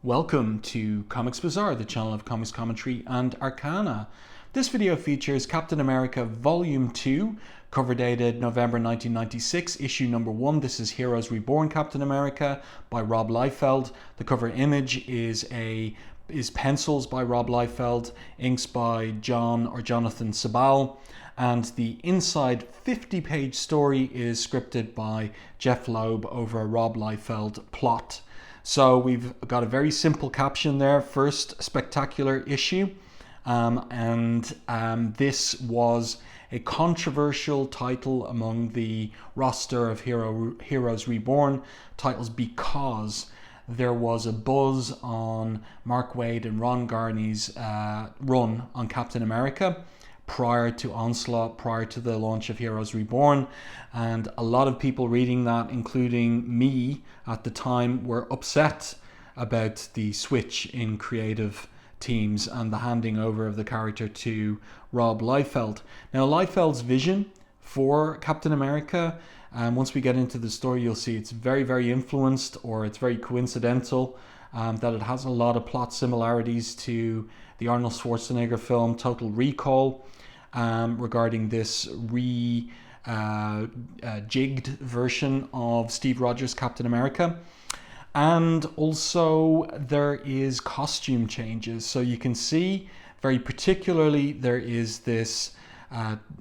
Welcome to Comics Bazaar, the channel of comics commentary and arcana. This video features Captain America Volume 2, cover dated November 1996, issue number 1. This is Heroes Reborn Captain America by Rob Liefeld. The cover image is pencils by Rob Liefeld, inks by Jonathan Sibal, and the inside 50-page story is scripted by Jeph Loeb over a Rob Liefeld plot. So we've got a very simple caption there, first spectacular issue, this was a controversial title among the roster of Heroes Reborn titles because there was a buzz on Mark Waid and Ron Garney's run on Captain America prior to Onslaught, prior to the launch of Heroes Reborn, and a lot of people reading that, including me at the time, were upset about the switch in creative teams and the handing over of the character to Rob Liefeld. Now, Liefeld's vision for Captain America, once we get into the story, you'll see it's very, very influenced, or it's very coincidental, that it has a lot of plot similarities to the Arnold Schwarzenegger film Total Recall, regarding this jigged version of Steve Rogers' Captain America. And also there is costume changes. So you can see very particularly there is this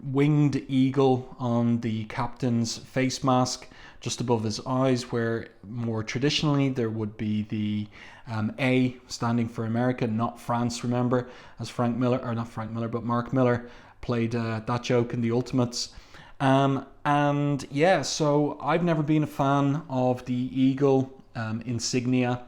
winged eagle on the captain's face mask just above his eyes, where more traditionally there would be the A standing for America, not France, remember, as Mark Millar played that joke in the Ultimates. And yeah, so I've never been a fan of the eagle insignia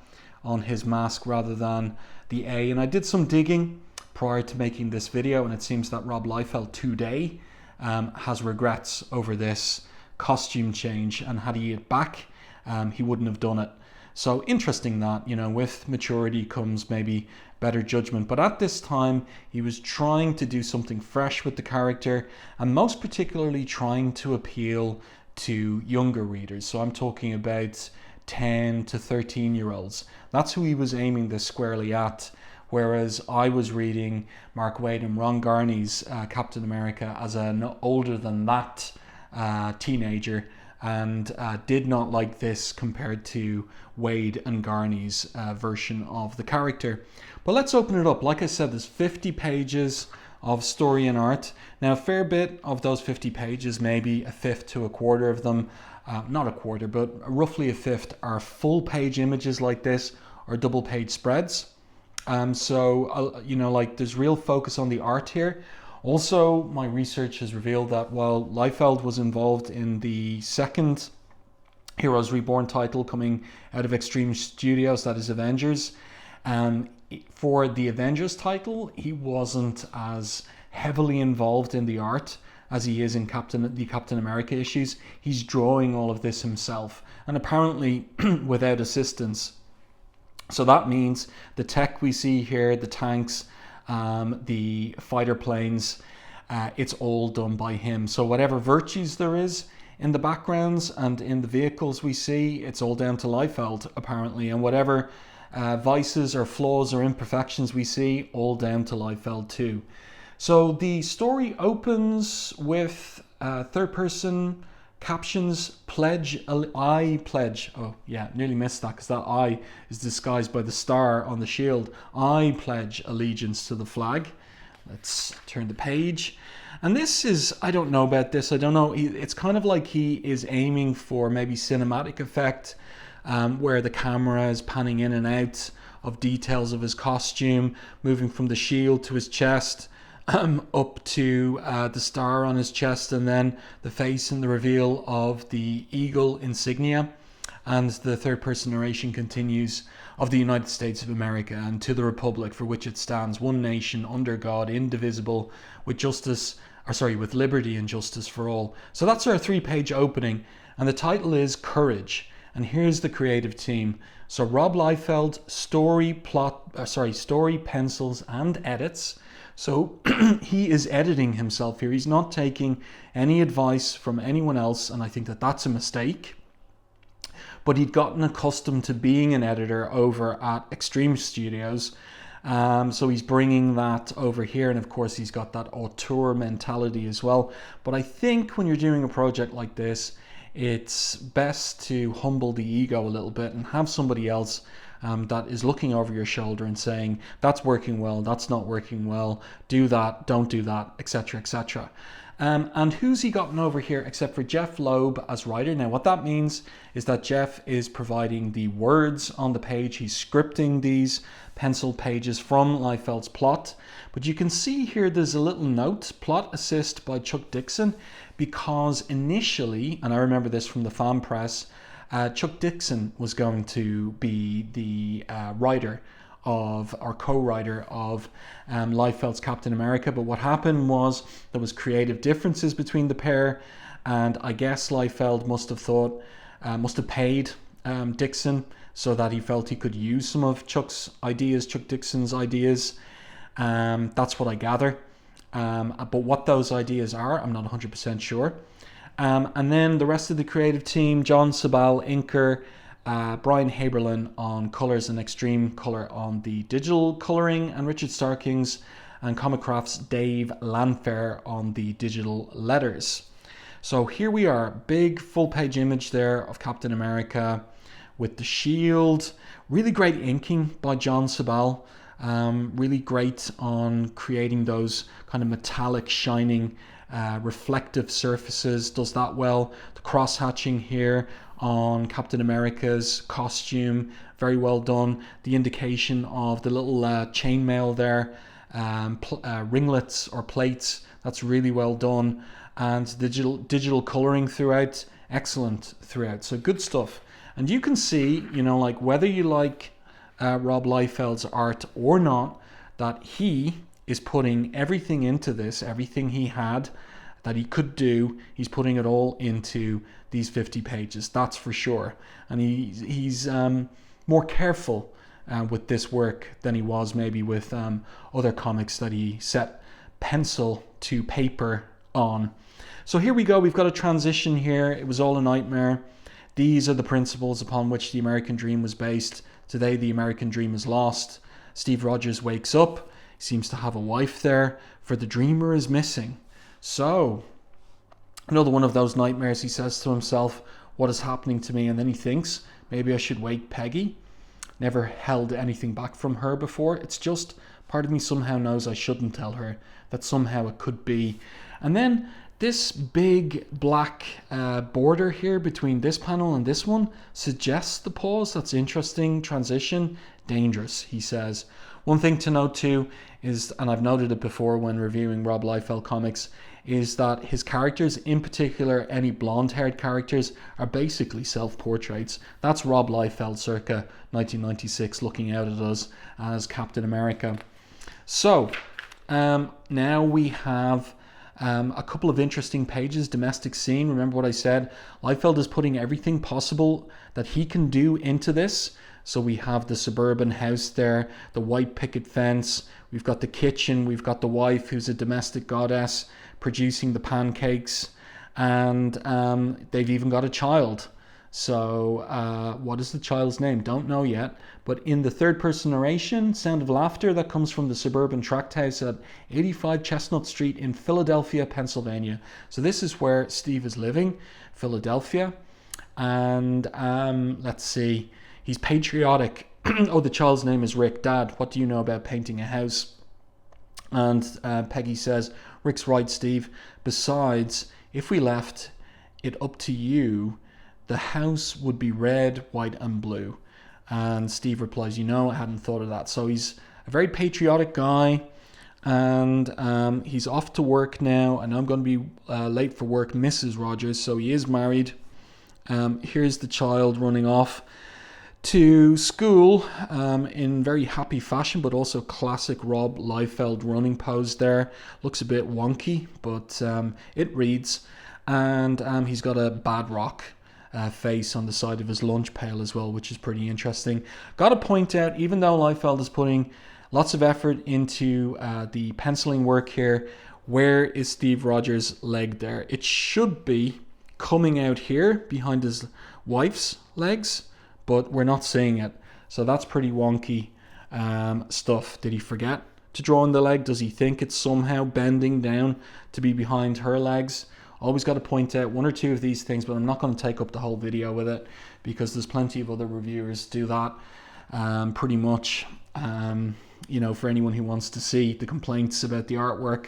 on his mask rather than the A, and I did some digging prior to making this video, and it seems that Rob Liefeld today has regrets over this costume change, and had he it back, he wouldn't have done it. So interesting that, you know, with maturity comes maybe better judgment. But at this time, he was trying to do something fresh with the character, and most particularly trying to appeal to younger readers. So I'm talking about 10 to 13-year-olds. That's who he was aiming this squarely at. Whereas I was reading Mark Waid and Ron Garney's Captain America as an older than that teenager, and did not like this compared to Waid and Garney's version of the character. But let's open it up. Like I said, there's 50 pages of story and art. Now, a fair bit of those 50 pages, maybe a fifth to a quarter of them, not a quarter, but roughly a fifth, are full page images like this, or double page spreads. You know, like, there's real focus on the art here. Also, my research has revealed that while Liefeld was involved in the second Heroes Reborn title coming out of Extreme Studios, that is Avengers, for the Avengers title, he wasn't as heavily involved in the art as he is in the Captain America issues. He's drawing all of this himself, and apparently without assistance. So that means the tech we see here, the tanks, the fighter planes, it's all done by him. So whatever virtues there is in the backgrounds and in the vehicles we see, it's all down to Liefeld apparently, and whatever vices or flaws or imperfections we see, all down to Liefeld too. So the story opens with third person captions, I pledge, oh yeah, nearly missed that because that I is disguised by the star on the shield. I pledge allegiance to the flag. Let's turn the page. And this is, I don't know about this, I don't know, it's kind of like he is aiming for maybe cinematic effect, where the camera is panning in and out of details of his costume, moving from the shield to his chest, up to the star on his chest, and then the face and the reveal of the eagle insignia. And the third person narration continues, of the United States of America and to the Republic for which it stands, one nation under God, indivisible, with liberty and justice for all. So that's our 3-page opening, and the title is Courage. And here's the creative team. So Rob Liefeld, story, pencils, and edits. So he is editing himself here. He's not taking any advice from anyone else, and I think that that's a mistake. but he'd gotten accustomed to being an editor over at Extreme Studios. So he's bringing that over here, and of course he's got that auteur mentality as well. But I think when you're doing a project like this, it's best to humble the ego a little bit and have somebody else that is looking over your shoulder and saying, that's working well, that's not working well, do that, don't do that, etc., etc. And who's he gotten over here except for Jeph Loeb as writer? Now, what that means is that Jeph is providing the words on the page. He's scripting these pencil pages from Liefeld's plot. But you can see here there's a little note, plot assist by Chuck Dixon, because initially, and I remember this from the fan press, Chuck Dixon was going to be the writer of, or co-writer of Liefeld's Captain America, but what happened was there was creative differences between the pair, and I guess Liefeld must have paid Dixon so that he felt he could use some of Chuck Dixon's ideas. That's what I gather. But what those ideas are, I'm not 100% sure. And then the rest of the creative team, John Sibal, inker, Brian Haberlin on colors and Extreme Color on the digital coloring, and Richard Starkings and Comicraft's Dave Lanfair on the digital letters. So here we are, big full page image there of Captain America with the shield. Really great inking by John Sibal. Really great on creating those kind of metallic, shining, reflective surfaces. Does that well. The cross hatching here on Captain America's costume, very well done. The indication of the little chainmail there, ringlets or plates, that's really well done. And digital coloring throughout, excellent throughout. So good stuff. And you can see, you know, like whether you like Rob Liefeld's art or not, that he is putting everything into this, everything he had that he could do, he's putting it all into these 50 pages, that's for sure. And he's more careful with this work than he was maybe with other comics that he set pencil to paper on. So here we go, we've got a transition here. It was all a nightmare. These are the principles upon which the American dream was based. Today the American dream is lost. Steve Rogers wakes up, he seems to have a wife there, for the dreamer is missing. So, another one of those nightmares. He says to himself, what is happening to me? And then he thinks, maybe I should wake Peggy. Never held anything back from her before. It's just, part of me somehow knows I shouldn't tell her, that somehow it could be. And then this big black border here between this panel and this one suggests the pause. That's interesting. Transition, dangerous, he says. One thing to note too is, and I've noted it before when reviewing Rob Liefeld comics, is that his characters, in particular any blonde-haired characters, are basically self-portraits. That's Rob Liefeld circa 1996 looking out at us as Captain America. So now we have a couple of interesting pages. Domestic scene, remember what I said, Liefeld is putting everything possible that he can do into this. So we have the suburban house there, the white picket fence, we've got the kitchen, we've got the wife who's a domestic goddess producing the pancakes, and they've even got a child. So what is the child's name? Don't know yet. But in the third person narration, sound of laughter that comes from the suburban tract house at 85 Chestnut Street in Philadelphia, Pennsylvania. So this is where Steve is living, Philadelphia. And let's see, he's patriotic. Oh, the child's name is Rick. Dad, what do you know about painting a house? And Peggy says, Rick's right, Steve. Besides, if we left it up to you, the house would be red, white, and blue. And Steve replies, you know, I hadn't thought of that. So he's a very patriotic guy, and he's off to work now. And I'm going to be late for work, Mrs. Rogers. So he is married. Here's the child running off to school in very happy fashion, but also classic Rob Liefeld running pose there. Looks a bit wonky, but it reads. And he's got a bad rock face on the side of his lunch pail as well, which is pretty interesting. Got to point out, even though Liefeld is putting lots of effort into the penciling work here, where is Steve Rogers' leg there? It should be coming out here behind his wife's legs, but we're not seeing it. So that's pretty wonky stuff. Did he forget to draw in the leg? Does he think it's somehow bending down to be behind her legs? Always got to point out one or two of these things, but I'm not going to take up the whole video with it because there's plenty of other reviewers do that pretty much, for anyone who wants to see the complaints about the artwork.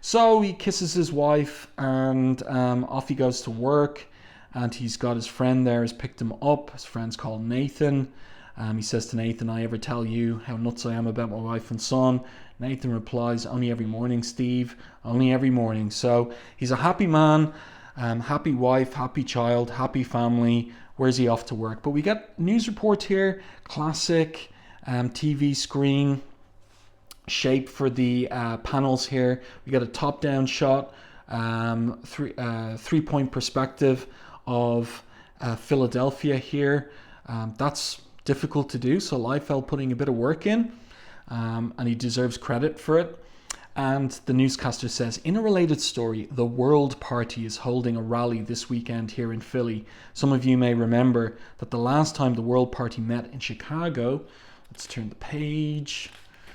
So he kisses his wife and off he goes to work, and he's got his friend there has picked him up. His friend's called Nathan. He says to Nathan, I ever tell you how nuts I am about my wife and son? Nathan replies, only every morning, Steve, only every morning. So he's a happy man, happy wife, happy child, happy family. Where's he off to work? But we get news report here, classic TV screen shape for the panels here. We got a top-down shot, three-point perspective of Philadelphia here. That's difficult to do, so Liefeld putting a bit of work in, and he deserves credit for it. And the newscaster says, in a related story, the World Party is holding a rally this weekend here in Philly. Some of you may remember that the last time the World Party met in Chicago, let's turn the page,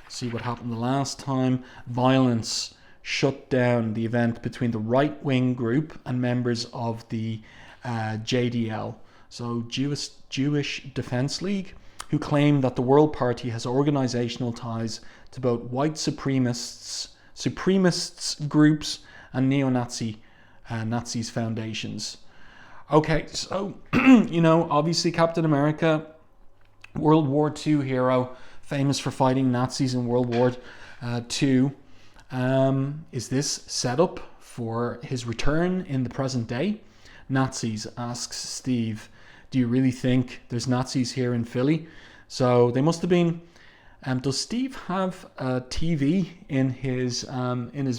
see what happened the last time. Violence shut down the event between the right-wing group and members of the JDL, so Jewish Defense League, who claim that the World Party has organizational ties to both white supremacists groups and neo-Nazi Nazis foundations. Okay, so obviously Captain America, World War II hero, famous for fighting Nazis in World War II. Is this set up for his return in the present day? Nazis, asks Steve. Do you really think there's Nazis here in Philly? So they must have been. Does Steve have a TV in his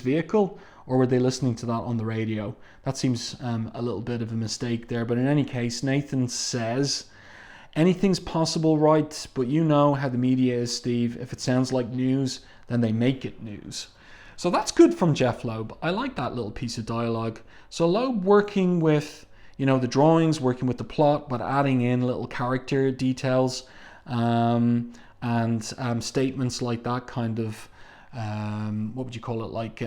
vehicle, or were they listening to that on the radio? That seems a little bit of a mistake there. But in any case, Nathan says, anything's possible, right? But you know how the media is, Steve. If it sounds like news, then they make it news. So that's good from Jeph Loeb. I like that little piece of dialogue. So Loeb working with, the drawings, working with the plot, but adding in little character details and statements like that kind of, what would you call it, like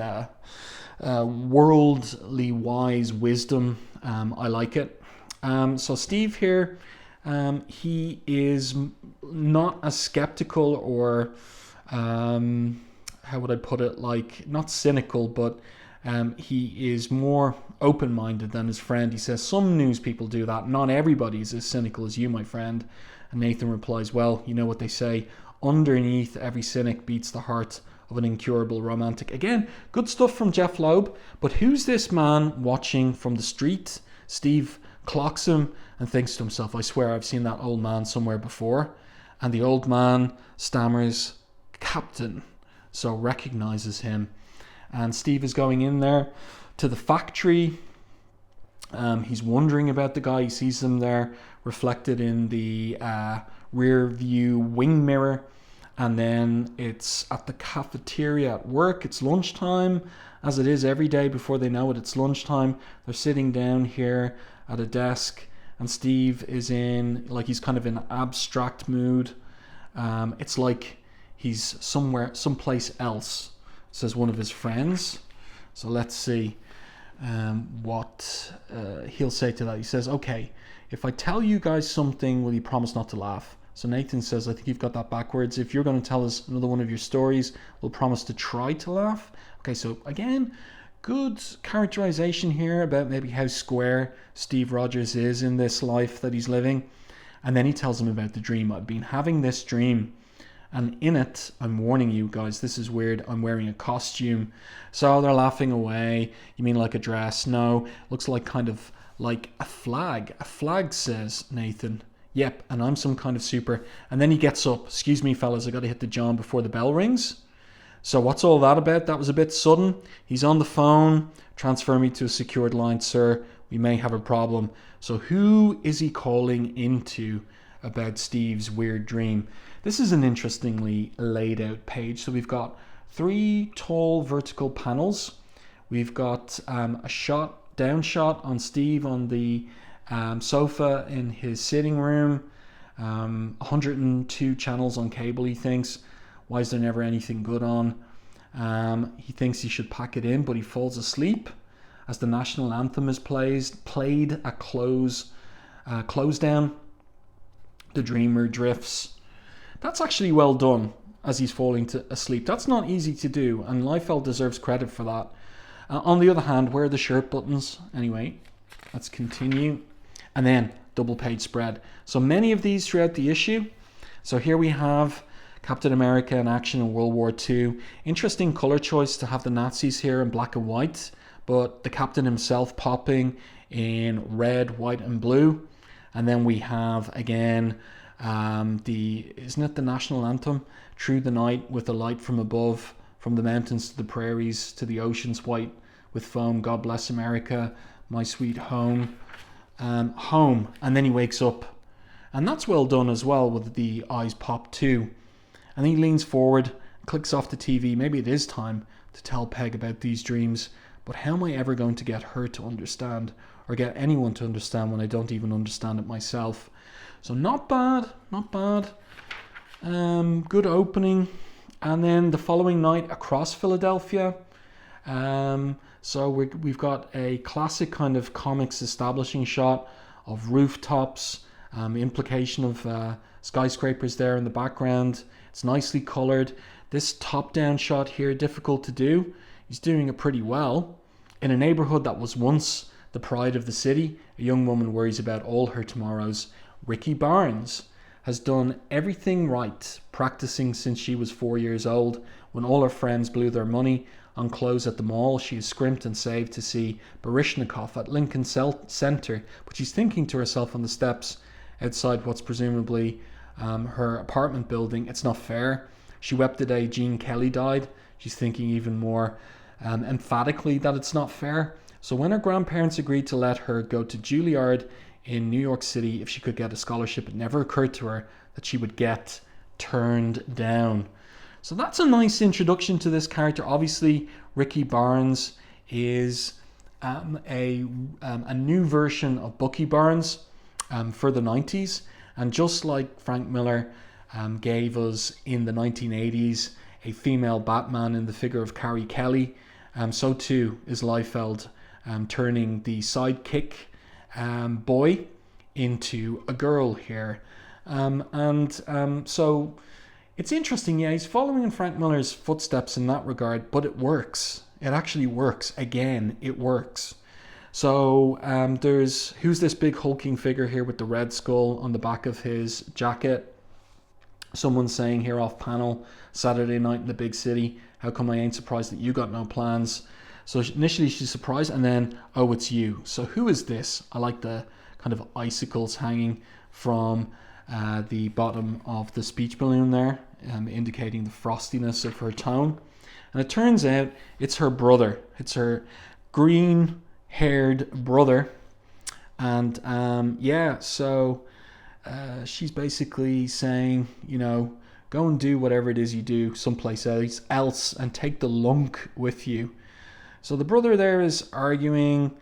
worldly wise wisdom. I like it. So Steve here, he is not as skeptical or, how would I put it, like not cynical, but he is more open-minded than his friend. He says, some news people do that. Not everybody is as cynical as you, my friend. And Nathan replies, well, you know what they say, underneath every cynic beats the heart of an incurable romantic. Again, good stuff from Jeph Loeb. But who's this man watching from the street? Steve clocks him and thinks to himself, I swear I've seen that old man somewhere before. And the old man stammers, Captain, so recognizes him. And Steve is going in there to the factory. He's wondering about the guy. He sees him there reflected in the rear view wing mirror. And then it's at the cafeteria at work. It's lunchtime, as it is every day before they know it. It's lunchtime. They're sitting down here at a desk, and Steve is he's kind of in an abstract mood. It's like he's someplace else, says one of his friends. So let's see what he'll say to that. He says, okay, if I tell you guys something, will you promise not to laugh? So Nathan says, I think you've got that backwards. If you're going to tell us another one of your stories, we'll promise to try to laugh. Okay, so again, good characterization here about maybe how square Steve Rogers is in this life that he's living. And then he tells him about the dream. I've been having this dream, and in it, I'm warning you guys, this is weird, I'm wearing a costume. So they're laughing away. You mean like a dress? No, looks like kind of like a flag. A flag, says Nathan. Yep, and I'm some kind of super. And then he gets up. Excuse me, fellas, I got to hit the John before the bell rings. So what's all that about? That was a bit sudden. He's on the phone. Transfer me to a secured line, sir. We may have a problem. So who is he calling into about Steve's weird dream? This is an interestingly laid out page. So we've got 3 tall vertical panels. We've got a shot down shot on Steve on the sofa in his sitting room. 102 channels on cable, he thinks. Why is there never anything good on? He thinks he should pack it in, but he falls asleep as the national anthem is played at close down. The dreamer drifts. That's actually well done as he's falling asleep. That's not easy to do, and Liefeld deserves credit for that. On the other hand, where are the shirt buttons? Anyway, let's continue. And then double page spread. So many of these throughout the issue. So here we have Captain America in action in World War II. Interesting color choice to have the Nazis here in black and white, but the Captain himself popping in red, white and blue. And then we have again isn't it the national anthem? Through the night with the light from above, from the mountains to the prairies to the oceans white with foam, God bless America, my sweet home. Home. And then he wakes up, and that's well done as well, with the eyes pop too. And he leans forward, clicks off the TV. Maybe it is time to tell Peg about these dreams, but how am I ever going to get her to understand, or get anyone to understand, when I don't even understand it myself? So not bad. Good opening. And then the following night across Philadelphia. So we've got a classic kind of comics establishing shot of rooftops, implication of skyscrapers there in the background. It's nicely colored. This top-down shot here, difficult to do. He's doing it pretty well. In a neighborhood that was once the pride of the city, a young woman worries about all her tomorrows. Ricky Barnes has done everything right, practicing since she was 4 years old. When all her friends blew their money on clothes at the mall, she has scrimped and saved to see Baryshnikov at Lincoln Center, but she's thinking to herself on the steps outside what's presumably her apartment building, it's not fair. She wept the day Gene Kelly died. She's thinking even more emphatically that it's not fair. So when her grandparents agreed to let her go to Juilliard in New York City if she could get a scholarship, it never occurred to her that she would get turned down. So that's a nice introduction to this character. Obviously, Ricky Barnes is a new version of Bucky Barnes for the 90s. And just like Frank Miller gave us in the 1980s a female Batman in the figure of Carrie Kelly, so too is Liefeld turning the sidekick boy into a girl here. So it's interesting, yeah, he's following in Frank Miller's footsteps in that regard, but it works. It actually works. Again, it works. So who's this big hulking figure here with the red skull on the back of his jacket? Someone's saying here off panel, Saturday night in the big city, how come I ain't surprised that you got no plans? So initially she's surprised, and then, oh, it's you. So who is this? I like the kind of icicles hanging from the bottom of the speech balloon there, indicating the frostiness of her tone. And it turns out it's her brother. It's her green-haired brother. And so she's basically saying, go and do whatever it is you do someplace else and take the lunk with you. So the brother there is arguing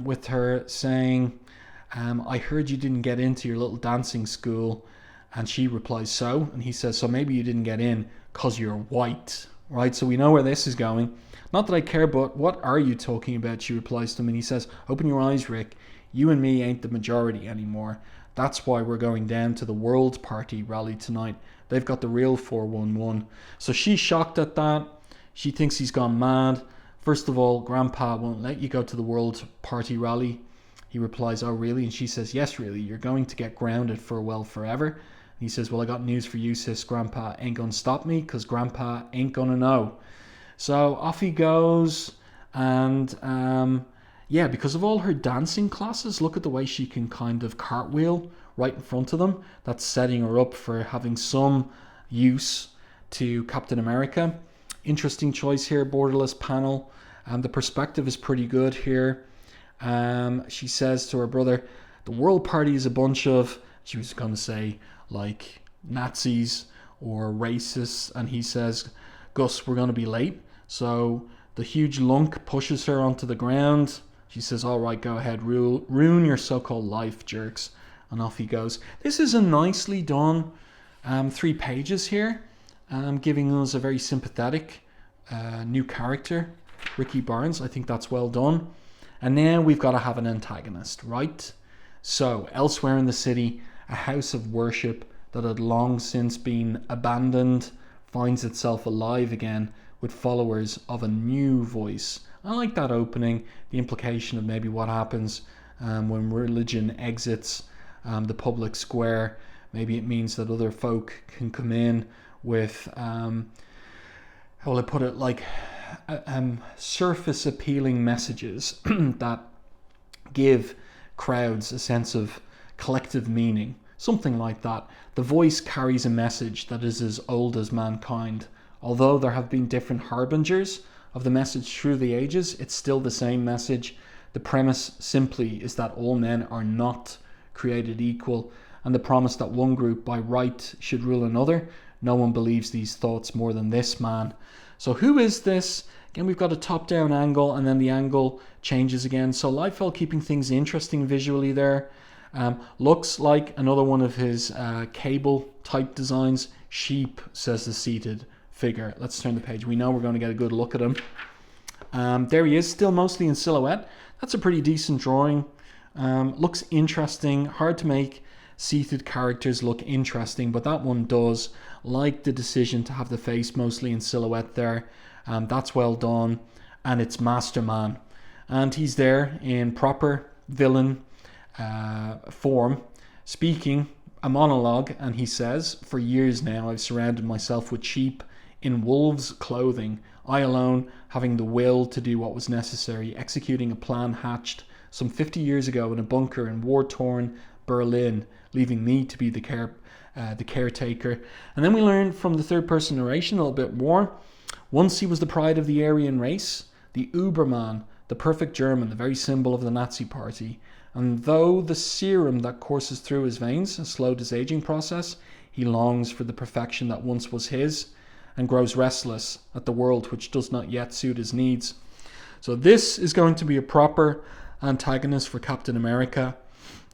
with her, saying, I heard you didn't get into your little dancing school. And she replies, so? And he says, so maybe you didn't get in because you're white, right? So we know where this is going. Not that I care, but what are you talking about? She replies to him, and he says, open your eyes, Rick. You and me ain't the majority anymore. That's why we're going down to the World Party rally tonight. They've got the real 411. So she's shocked at that. She thinks he's gone mad. First of all, Grandpa won't let you go to the World Party rally. He replies, oh, really? And she says, yes, really. You're going to get grounded for, forever. And he says, well, I got news for you, sis. Grandpa ain't going to stop me because Grandpa ain't going to know. So off he goes. And, because of all her dancing classes, look at the way she can kind of cartwheel right in front of them. That's setting her up for having some use to Captain America. Interesting choice here, borderless panel. The perspective is pretty good here. She says to her brother, the World Party is a bunch of, she was going to say, like Nazis or racists. And he says, Gus, we're going to be late. So the huge lunk pushes her onto the ground. She says, all right, go ahead, ruin your so-called life, jerks. And off he goes. This is a nicely done 3 pages here, giving us a very sympathetic new character, Ricky Barnes. I think that's well done. And now we've got to have an antagonist, right? So, elsewhere in the city, a house of worship that had long since been abandoned finds itself alive again with followers of a new voice. I like that opening, the implication of maybe what happens when religion exits the public square. Maybe it means that other folk can come in with, how will I put it, like surface appealing messages that give crowds a sense of collective meaning, something like that. The voice carries a message that is as old as mankind. Although there have been different harbingers of the message through the ages, it's still the same message. The premise simply is that all men are not created equal, and the promise that one group by right should rule another. No one believes these thoughts more than this man. So who is this? Again, we've got a top-down angle, and then the angle changes again. So Liefeld keeping things interesting visually there. Looks like another one of his cable type designs. Sheep, says the seated figure. Let's turn the page. We know we're going to get a good look at him. There he is, still mostly in silhouette. That's a pretty decent drawing. Looks interesting. Hard to make seated characters look interesting, but that one does. Like the decision to have the face mostly in silhouette there. That's well done. And it's Masterman. And he's there in proper villain form, speaking a monologue, and he says, "For years now I've surrounded myself with sheep in wolves' clothing, I alone having the will to do what was necessary, executing a plan hatched some 50 years ago in a bunker in war-torn Berlin, leaving me to be the caretaker." And then we learn from the third-person narration a little bit more. Once he was the pride of the Aryan race, the Überman, the perfect German, the very symbol of the Nazi party. And though the serum that courses through his veins has slowed his aging process, he longs for the perfection that once was his and grows restless at the world which does not yet suit his needs. So this is going to be a proper antagonist for Captain America,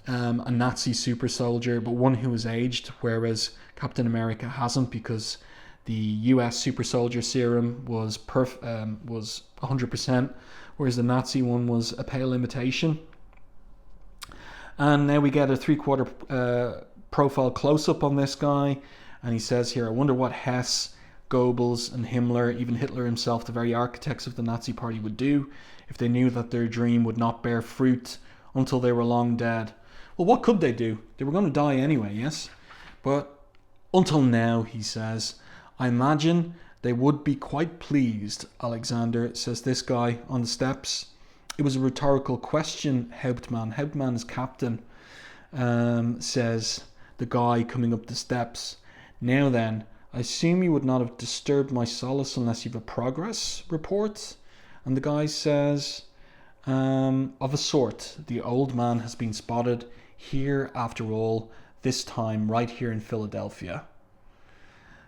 a Nazi super soldier, but one who has aged, whereas Captain America hasn't, because the US super soldier serum was 100%, whereas the Nazi one was a pale imitation. And now we get a 3/4 profile close-up on this guy, and he says here, "I wonder what Hess, Goebbels and Himmler, even Hitler himself, the very architects of the Nazi party, would do if they knew that their dream would not bear fruit until they were long dead." Well, what could they do? They were going to die anyway, yes? But until now, he says, "I imagine they would be quite pleased, Alexander," says this guy on the steps. "It was a rhetorical question, Hauptmann." Hauptmann is captain, says the guy coming up the steps. "Now then, I assume you would not have disturbed my solace unless you have a progress report?" And the guy says, "Of a sort. The old man has been spotted here after all, this time right here in Philadelphia."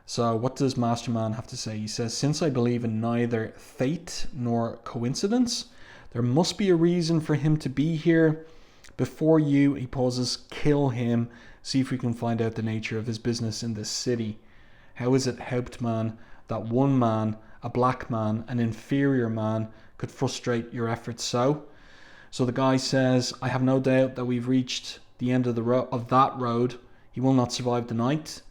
So what does Masterman have to say? He says, "Since I believe in neither fate nor coincidence, there must be a reason for him to be here. Before you," he pauses, "kill him, see if we can find out the nature of his business in this city. How is it, Hauptmann, that one man, a black man, an inferior man, could frustrate your efforts so?" So the guy says, "I have no doubt that we've reached the end of that road. He will not survive the night.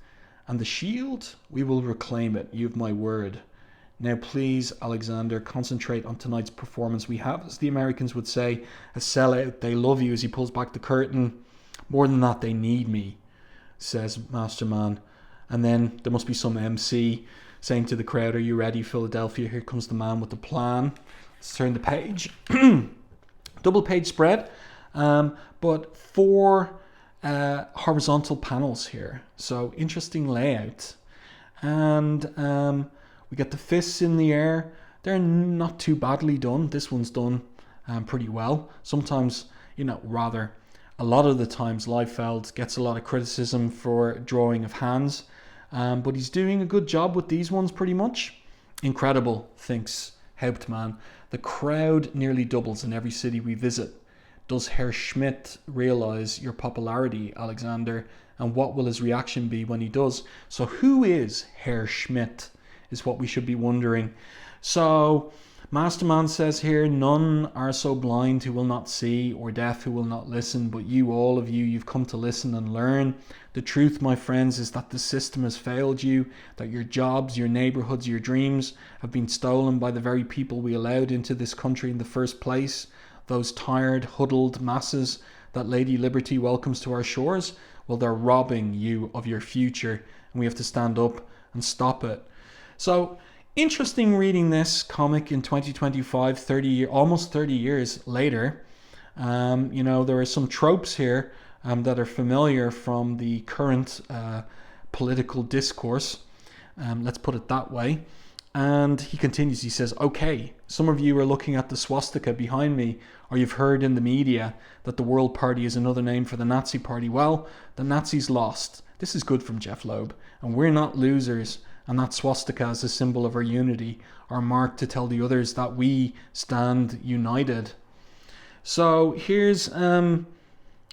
And the shield? We will reclaim it. You have my word. Now please, Alexander, concentrate on tonight's performance. We have, as the Americans would say, a sellout. They love you," as he pulls back the curtain. "More than that, they need me," says Masterman. And then there must be some MC saying to the crowd, "Are you ready, Philadelphia? Here comes the man with the plan." Let's turn the page. Double page spread, but 4 horizontal panels here. So interesting layout. And we get the fists in the air. They're not too badly done. This one's done pretty well. Sometimes, a lot of the times Liefeld gets a lot of criticism for drawing of hands. But he's doing a good job with these ones pretty much. Incredible, thinks Hauptmann. The crowd nearly doubles in every city we visit. Does Herr Schmidt realize your popularity, Alexander? And what will his reaction be when he does? So who is Herr Schmidt is what we should be wondering. So Masterman says here, none are so blind who will not see, or deaf who will not listen, but you, all of you, you've come to listen and learn. The truth, my friends, is that the system has failed you, that your jobs, your neighborhoods, your dreams have been stolen by the very people we allowed into this country in the first place. Those tired, huddled masses that Lady Liberty welcomes to our shores, well, they're robbing you of your future, and we have to stand up and stop it. So, interesting reading this comic in 2025, almost 30 years later. There are some tropes here that are familiar from the current political discourse. Let's put it that way. And he continues, he says, okay, some of you are looking at the swastika behind me, or you've heard in the media that the World Party is another name for the Nazi Party. Well, the Nazis lost. This is good from Jeph Loeb. And we're not losers. And that swastika is a symbol of our unity, our mark to tell the others that we stand united. So here's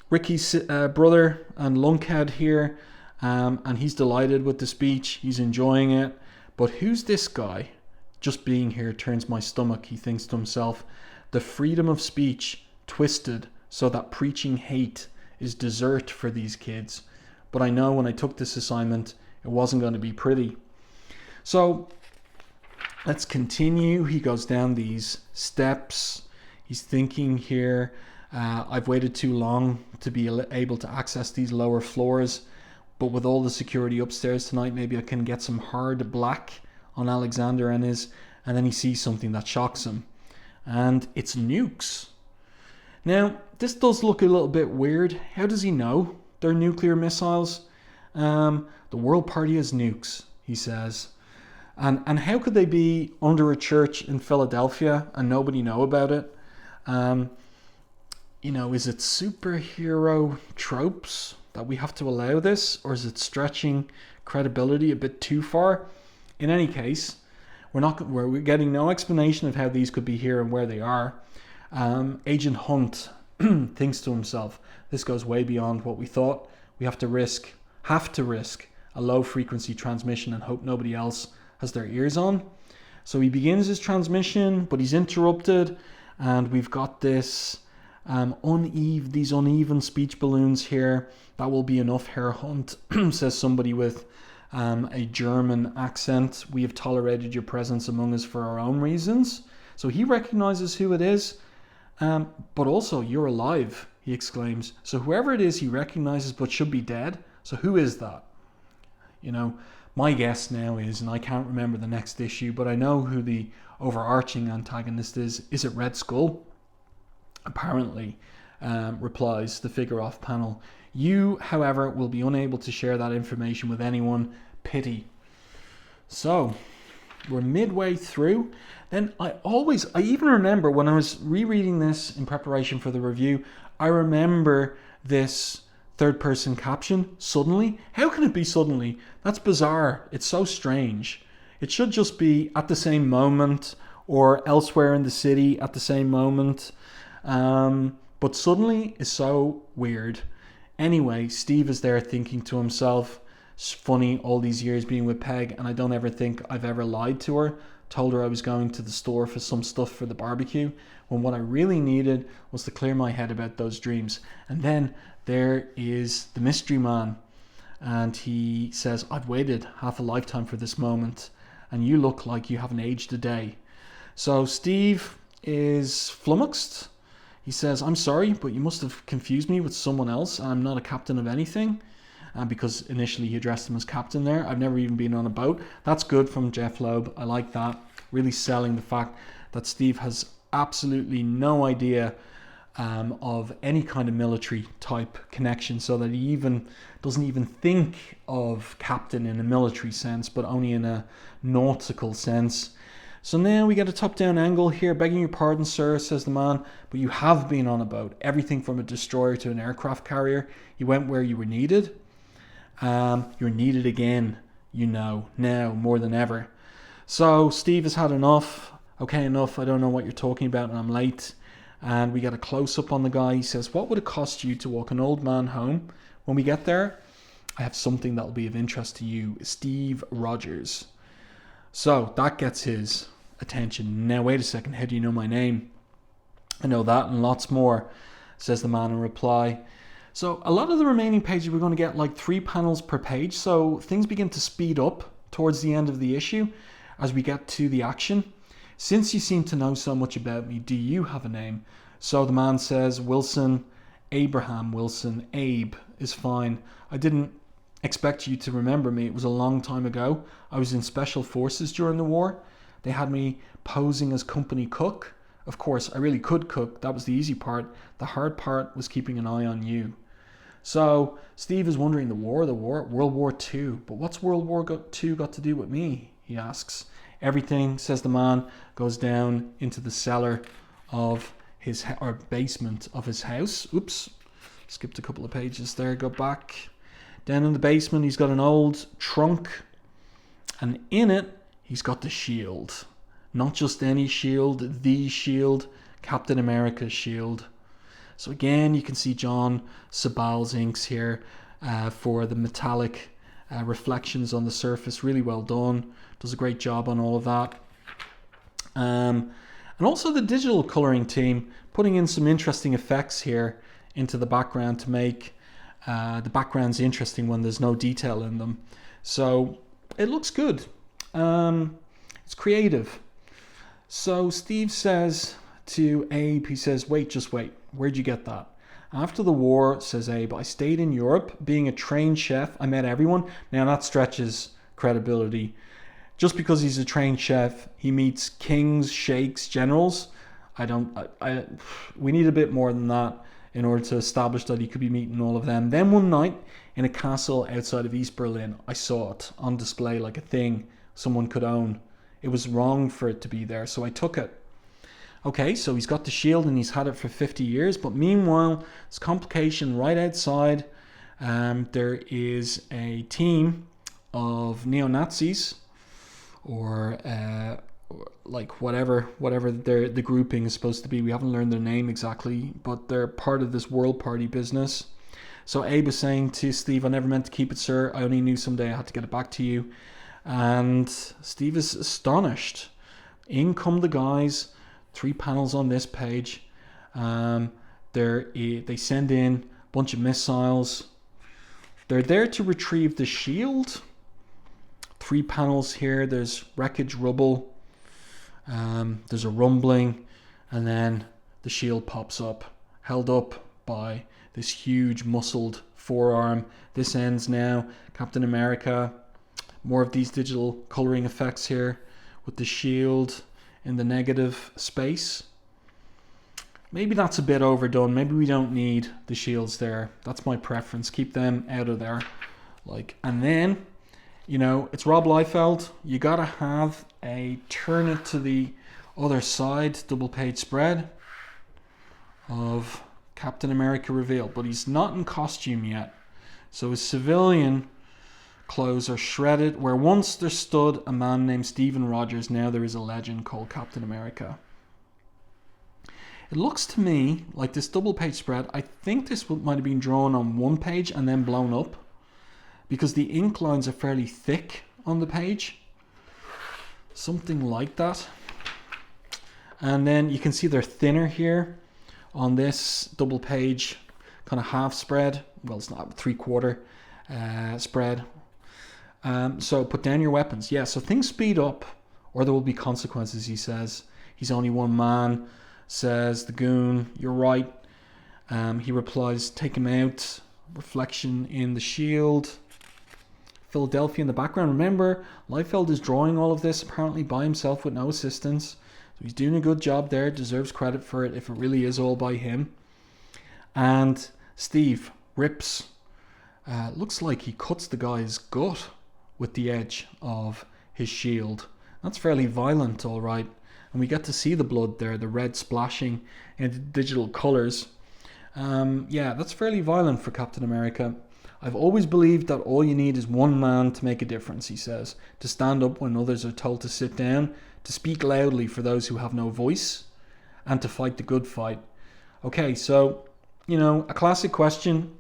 Ricky's brother and lunkhead here, and he's delighted with the speech. He's enjoying it. But who's this guy? Just being here turns my stomach, he thinks to himself. The freedom of speech twisted so that preaching hate is dessert for these kids. But I know when I took this assignment, it wasn't going to be pretty. So let's continue. He goes down these steps. He's thinking here, I've waited too long to be able to access these lower floors. But with all the security upstairs tonight, maybe I can get some hard black on Alexander and then he sees something that shocks him. And it's nukes. Now, this does look a little bit weird. How does he know they're nuclear missiles? The World Party has nukes, he says. And how could they be under a church in Philadelphia and nobody know about it? Is it superhero tropes that we have to allow this, or is it stretching credibility a bit too far? In any case, we're getting no explanation of how these could be here and where they are. Agent Hunt thinks to himself, this goes way beyond what we thought. We have to risk a low frequency transmission and hope nobody else has their ears on. So he begins his transmission, but he's interrupted, and we've got this these uneven speech balloons here. That will be enough, Herr Hunt, says somebody with a German accent. We have tolerated your presence among us for our own reasons. So he recognizes who it is, but also, you're alive, he exclaims. So whoever it is he recognizes but should be dead. So who is that? My guess now is, and I can't remember the next issue, but I know who the overarching antagonist is. Is it Red Skull? Apparently, replies the figure off panel. You, however, will be unable to share that information with anyone. Pity. So, we're midway through. Then I even remember when I was rereading this in preparation for the review, I remember this third person caption, suddenly. How can it be suddenly? That's bizarre. It's so strange. It should just be at the same moment or elsewhere in the city at the same moment. But suddenly is so weird. Anyway, Steve is there thinking to himself, it's funny all these years being with Peg, and I don't ever think I've ever lied to her. Told her I was going to the store for some stuff for the barbecue, when what I really needed was to clear my head about those dreams. And then there is the mystery man, and he says, I've waited half a lifetime for this moment, and you look like you haven't aged a day. So Steve is flummoxed. He says, I'm sorry, but you must have confused me with someone else. I'm not a captain of anything. Because initially he addressed him as captain there. I've never even been on a boat. That's good from Jeph Loeb. I like that. Really selling the fact that Steve has absolutely no idea of any kind of military type connection, so that he even doesn't even think of captain in a military sense, but only in a nautical sense. So now we get a top-down angle here. Begging your pardon, sir, says the man, but you have been on a boat. Everything from a destroyer to an aircraft carrier. You went where you were needed. You're needed again, now, more than ever. So Steve has had enough Okay, enough. I don't know what you're talking about and I'm late. And we get a close-up on the guy. He says, what would it cost you to walk an old man home? When we get there, I have something that will be of interest to you. Steve Rogers. So that gets his attention. Now, wait a second. How do you know my name? I know that and lots more, says the man in reply. So a lot of the remaining pages, we're going to get like 3 panels per page. So things begin to speed up towards the end of the issue as we get to the action. Since you seem to know so much about me, do you have a name? So the man says, Wilson, Abraham Wilson, Abe is fine. I didn't expect you to remember me. It was a long time ago. I was in special forces during the war. They had me posing as company cook. Of course, I really could cook. That was the easy part. The hard part was keeping an eye on you. So Steve is wondering, the war, World War II. But what's World War II got to do with me? He asks. Everything, says the man, goes down into the cellar of his or basement of his house. Oops, skipped a couple of pages there. Go back. Down in the basement, he's got an old trunk, and in it, he's got the S.H.I.E.L.D. Not just any S.H.I.E.L.D., the S.H.I.E.L.D., Captain America's S.H.I.E.L.D. So again, you can see John Sibal's inks here for the metallic reflections on the surface. Really well done. Does a great job on all of that. And also the digital coloring team putting in some interesting effects here into the background to make the backgrounds interesting when there's no detail in them. So it looks good. It's creative. So Steve says to Abe, he says, wait, just wait. Where'd you get that? After the war, says Abe, I stayed in Europe. Being a trained chef, I met everyone. Now that stretches credibility. Just because he's a trained chef, he meets kings, sheikhs, generals. We need a bit more than that in order to establish that he could be meeting all of them. Then one night in a castle outside of East Berlin, I saw it on display like a thing someone could own. It was wrong for it to be there, so I took it. Okay, so he's got the S.H.I.E.L.D. and he's had it for 50 years, but meanwhile, there's complication right outside. There is a team of neo-Nazis, or like whatever the grouping is supposed to be. We haven't learned their name exactly, but they're part of this world party business. So Abe is saying to Steve, I never meant to keep it, sir. I only knew someday I had to get it back to you. And Steve is astonished. In come the guys. 3 panels on this page. They send in a bunch of missiles. They're there to retrieve the S.H.I.E.L.D. 3 panels here. There's wreckage, rubble. There's a rumbling. And then the S.H.I.E.L.D. pops up, held up by this huge muscled forearm. This ends now. Captain America. More of these digital coloring effects here with the S.H.I.E.L.D. in the negative space. Maybe that's a bit overdone. Maybe we don't need the shields there. That's my preference. Keep them out of there. And then, it's Rob Liefeld. You gotta have a turn it to the other side double page spread of Captain America revealed, but he's not in costume yet. So his civilian clothes are shredded. Where once there stood a man named Stephen Rogers, now there is a legend called Captain America. It looks to me like this double page spread, I think this might have been drawn on one page and then blown up, because the ink lines are fairly thick on the page. Something like that. And then you can see they're thinner here on this double page kind of half spread. Well, it's not 3/4 spread. So put down your weapons. Yeah, so things speed up or there will be consequences, he says. He's only one man, says the goon. You're right. He replies, take him out. Reflection in the S.H.I.E.L.D. Philadelphia in the background. Remember, Liefeld is drawing all of this apparently by himself with no assistance. So he's doing a good job there. Deserves credit for it if it really is all by him. And Steve rips. Looks like he cuts the guy's gut with the edge of his shield. That's fairly violent, all right. And we get to see the blood there, the red splashing into digital colors. Yeah, that's fairly violent for Captain America. I've always believed that all you need is one man to make a difference, he says, to stand up when others are told to sit down, to speak loudly for those who have no voice, and to fight the good fight. Okay, so, a classic question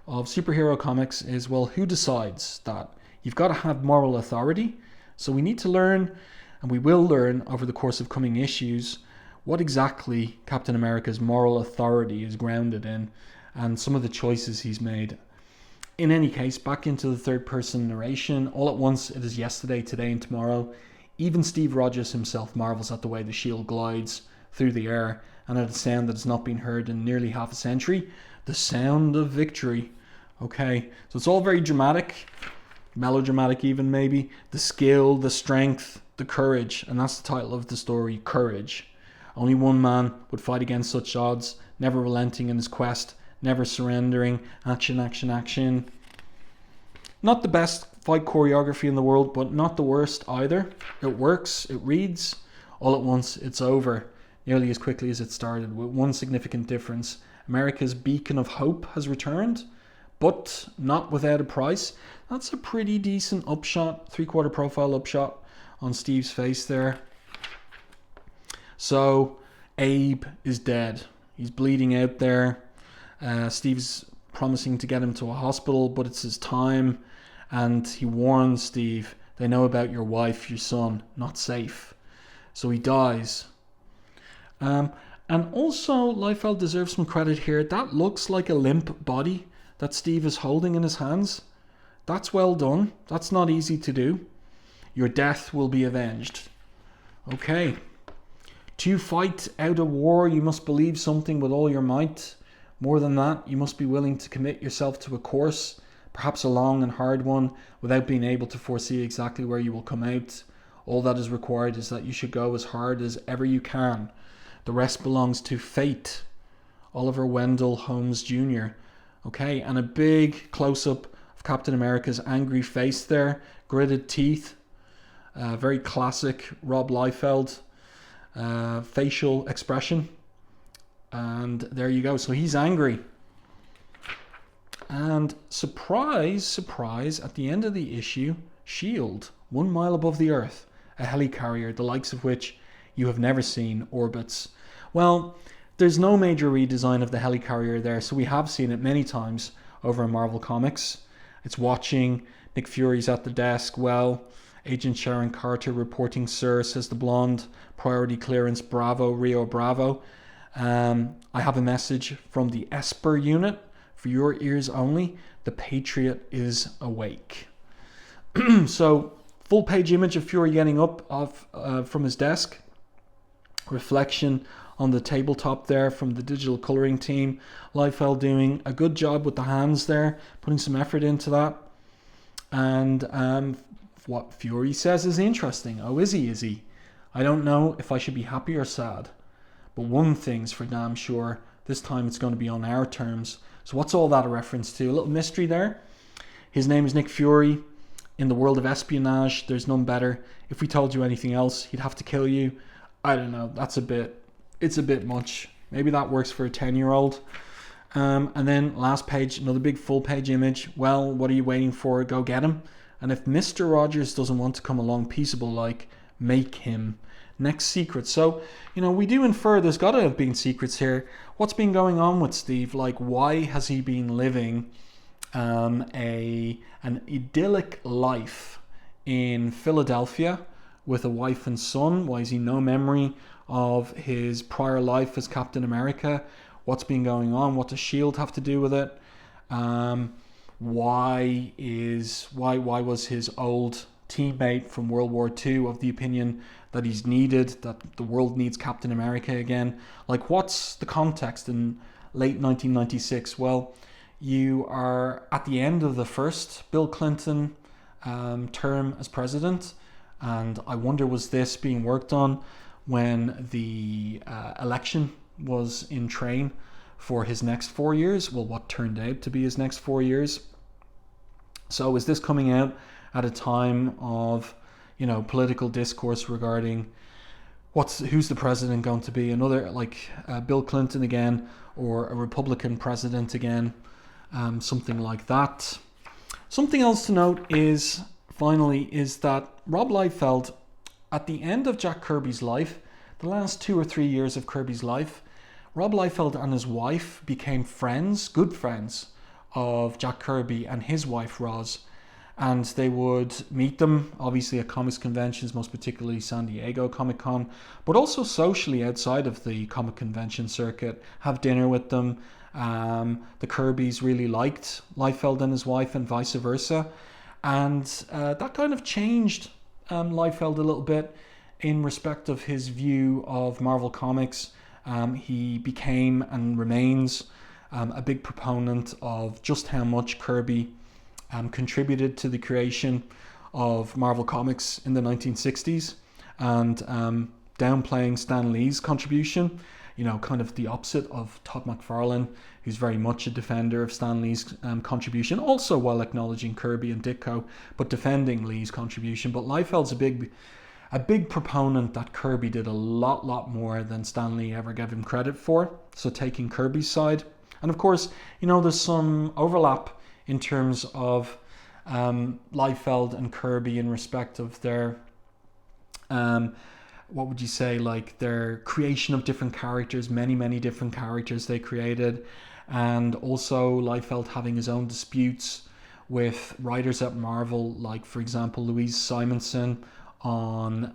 of superhero comics is, well, who decides that? You've got to have moral authority. So we need to learn, and we will learn over the course of coming issues, what exactly Captain America's moral authority is grounded in, and some of the choices he's made. In any case, back into the third person narration. All at once, it is yesterday, today, and tomorrow. Even Steve Rogers himself marvels at the way the S.H.I.E.L.D. glides through the air, and at a sound that has not been heard in nearly half a century. The sound of victory. Okay, so it's all very dramatic, melodramatic even maybe. The skill, the strength, the courage, and that's the title of the story, Courage. Only one man would fight against such odds, never relenting in his quest, never surrendering. Action, action, action. Not the best fight choreography in the world, but not the worst either. It works, it reads. All at once, it's over, nearly as quickly as it started, with one significant difference. America's beacon of hope has returned, but not without a price. That's a pretty decent upshot, 3/4 profile upshot on Steve's face there. So Abe is dead. He's bleeding out there. Steve's promising to get him to a hospital, but it's his time. And he warns Steve, they know about your wife, your son, not safe. So he dies. And also, Liefeld deserves some credit here. That looks like a limp body that Steve is holding in his hands. That's well done. That's not easy to do. Your death will be avenged. Okay. To fight out a war, you must believe something with all your might. More than that, you must be willing to commit yourself to a course, perhaps a long and hard one, without being able to foresee exactly where you will come out. All that is required is that you should go as hard as ever you can. The rest belongs to fate. Oliver Wendell Holmes Jr. Okay, and a big close-up of Captain America's angry face there, gritted teeth, very classic Rob Liefeld facial expression. And there you go. So he's angry. And surprise, surprise, at the end of the issue, S.H.I.E.L.D., 1 mile above the Earth, a helicarrier, the likes of which you have never seen, orbits. Well, there's no major redesign of the helicarrier there, so we have seen it many times over in Marvel Comics. It's watching, Nick Fury's at the desk, well, Agent Sharon Carter reporting, sir, says the blonde, priority clearance, bravo, Rio Bravo. I have a message from the Esper unit, for your ears only, the Patriot is awake. So, full page image of Fury getting up from his desk. Reflection on the tabletop there from the digital coloring team. Liefeld doing a good job with the hands there, putting some effort into that. And what Fury says is interesting. Oh, is he? I don't know if I should be happy or sad. But one thing's for damn sure, this time it's going to be on our terms. So what's all that a reference to? A little mystery there. His name is Nick Fury. In the world of espionage, there's none better. If we told you anything else, he'd have to kill you. I don't know. It's a bit much. Maybe that works for a 10-year-old. And then last page, another big full page image. Well, what are you waiting for? Go get him. And if Mr. Rogers doesn't want to come along peaceable like, make him. Next secret. So, we do infer there's got to have been secrets here. What's been going on with Steve? Like, why has he been living an idyllic life in Philadelphia with a wife and son? Why has he no memory of his prior life as Captain America? What's been going on? What does S.H.I.E.L.D. have to do with it? Why was his old teammate from World War II of the opinion that he's needed, that the world needs Captain America again? Like, what's the context in late 1996? Well, you are at the end of the first Bill Clinton term as president, and I wonder, was this being worked on when the election was in train for his next 4 years? Well, what turned out to be his next 4 years. So is this coming out at a time of, political discourse regarding who's the president going to be? Another, like Bill Clinton again, or a Republican president again, something like that. Something else to note is, finally, is that Rob Liefeld, at the end of Jack Kirby's life, the last 2 or 3 years of Kirby's life, Rob Liefeld and his wife became friends, good friends, of Jack Kirby and his wife Roz. And they would meet them, obviously, at comics conventions, most particularly San Diego Comic Con, but also socially outside of the comic convention circuit, have dinner with them. The Kirbys really liked Liefeld and his wife, and vice versa. And that kind of changed Liefeld a little bit in respect of his view of Marvel Comics. He became and remains a big proponent of just how much Kirby contributed to the creation of Marvel Comics in the 1960s, and downplaying Stan Lee's contribution, you know, kind of the opposite of Todd McFarlane, who's very much a defender of Stan Lee's contribution, also while acknowledging Kirby and Ditko, but defending Lee's contribution. But Liefeld's a big proponent that Kirby did a lot more than Stan Lee ever gave him credit for, so taking Kirby's side. And of course, you know, there's some overlap in terms of Liefeld and Kirby in respect of their, what would you say, like their creation of different characters, many different characters they created, and also Liefeld having his own disputes with writers at Marvel, like for example Louise Simonson on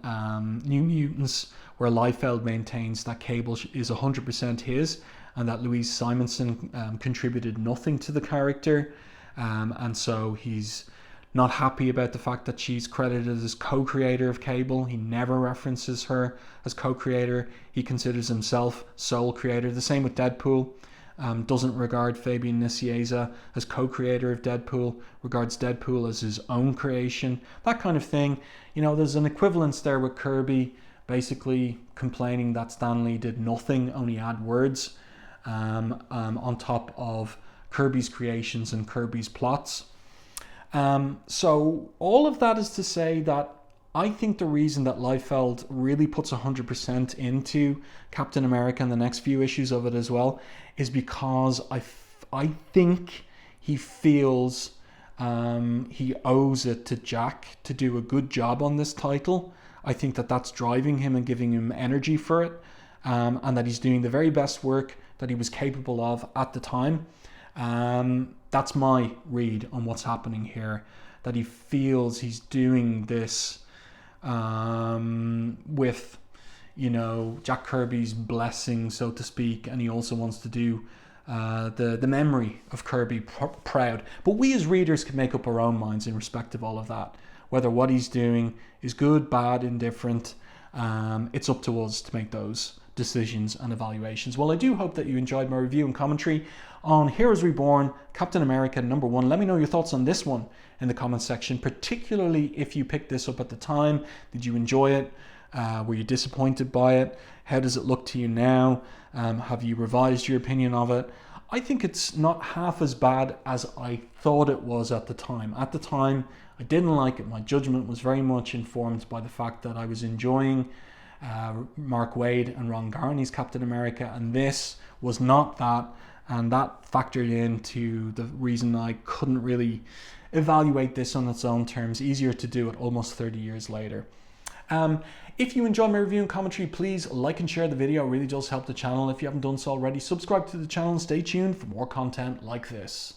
New Mutants, where Liefeld maintains that Cable is 100% his, and that Louise Simonson contributed nothing to the character. And so he's not happy about the fact that she's credited as co-creator of Cable. He never references her as co-creator. He considers himself sole creator. The same with Deadpool. Doesn't regard Fabian Nicieza as co-creator of Deadpool, regards Deadpool as his own creation, that kind of thing. You know, there's an equivalence there with Kirby basically complaining that Stan Lee did nothing, only add words on top of Kirby's creations and Kirby's plots. So all of that is to say that I think the reason that Liefeld really puts 100% into Captain America and the next few issues of it as well is because I think he feels he owes it to Jack to do a good job on this title. I think that that's driving him and giving him energy for it, and that he's doing the very best work that he was capable of at the time. That's my read on what's happening here, that he feels he's doing this with, you know, Jack Kirby's blessing, so to speak, and he also wants to do the memory of Kirby proud. But we as readers can make up our own minds in respect of all of that, whether what he's doing is good, bad, indifferent. It's up to us to make those decisions and evaluations. Well, I do hope that you enjoyed my review and commentary on Heroes Reborn, Captain America #1. Let me know your thoughts on this one in the comments section, particularly if you picked this up at the time. Did you enjoy it? Were you disappointed by it? How does it look to you now? Have you revised your opinion of it? I think it's not half as bad as I thought it was at the time. At the time, I didn't like it. My judgment was very much informed by the fact that I was enjoying Mark Waid and Ron Garney's Captain America, and this was not that, and that factored into the reason I couldn't really evaluate this on its own terms. Easier to do it almost 30 years later. If you enjoyed my review and commentary, please like and share the video. It really does help the channel. If you haven't done so already, subscribe to the channel and stay tuned for more content like this.